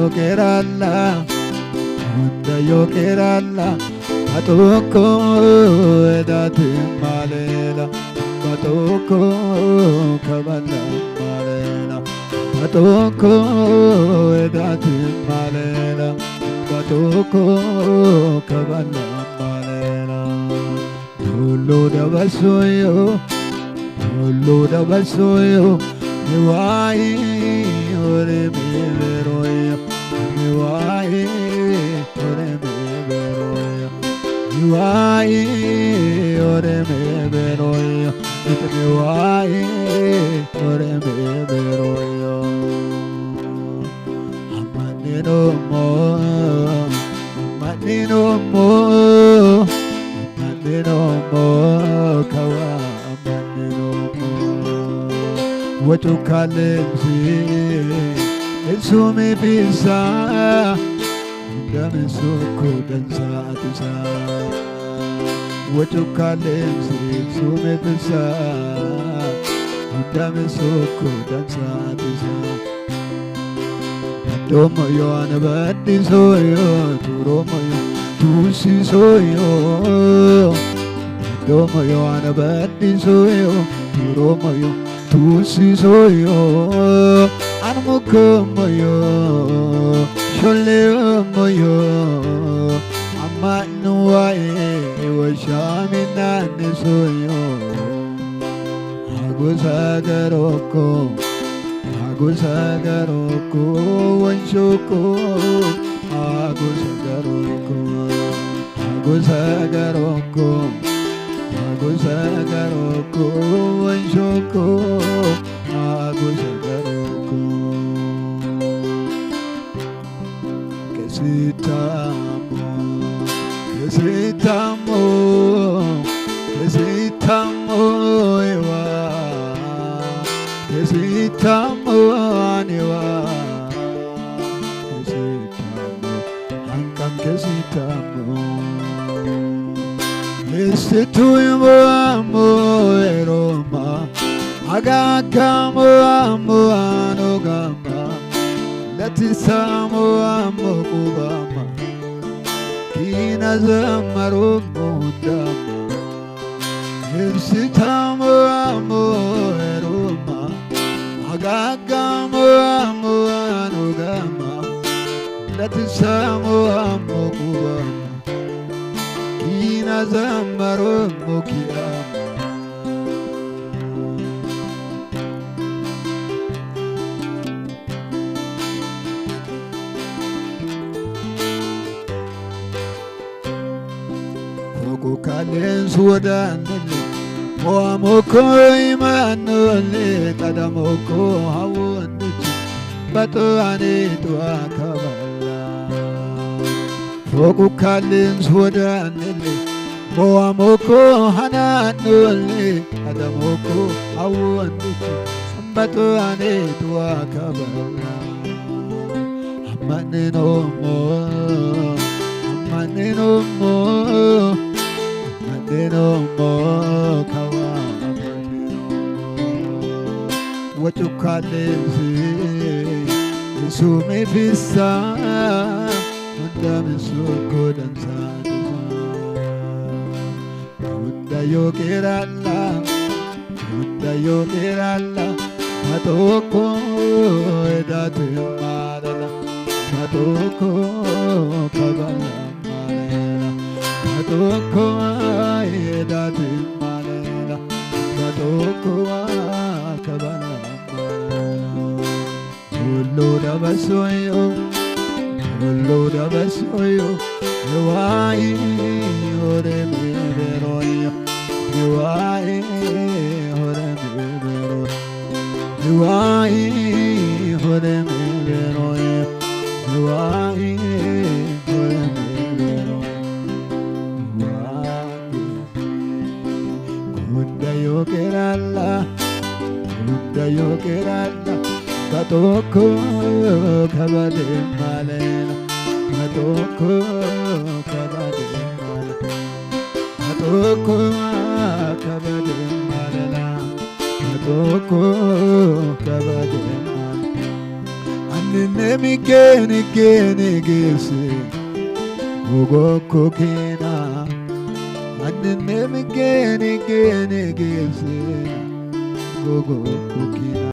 kerala hunda yo kerala batoko edat malela batoko kabala malela batoko edat malela batoko kabala malela dulu da basoyo niwai ore beroya niwai ore beroya niwai ore beroya niwai ore beroya amanino mo kawa amanino mo watu kalenzi Esumi bisa Dami suku dan saat isa Watu kalenzi Esumi bisa Dami suku dan saat isa Domo yo anabati soyo Turomo yo tusi soyo Domo yo anabati soyo Turomo yo tusi soyo Anmukumoyo Sholemoyo Amanuae Washamina soyo Agusagaroko Wanshoko Agusagaroko Wanshoko Agusagaroko Kesitamo ewa Kesitamo anewa Kesitamo angkang kesitamo Esituimo amo eroma Agakamo amo anogama Latisamo amo kubama Kina zamaro mudama Esitamo amo eroma Agakamo amo anogama Latisamo amo kubama Kina zamaro mukiyama Kalen sudanele Moamoko imanole Kadamoko hawanduchi Bato anetu akabala Foku kalen sudanele Moamoko hananole Kadamoko hawanduchi Bato anetu akabala Amaneno mo Deno mo kawa Watu kalenzi Isume bisa Undame suko dan sadisa Unda yo kerala Matoko edatu madala Matoko kabala malela Matoko edatu malela Matoko kabala malela Ulu da basoyo Yuai ore beroya Yuai ore beroya Yuai ore beroya Yuai ore beroya Kunda yo kerala Batoko kabade malela Batoko kabade malela Batoko kabade malela Batoko kabade malela Annemi gene gese Gogo kokena Annemi gene gese Gogo kokena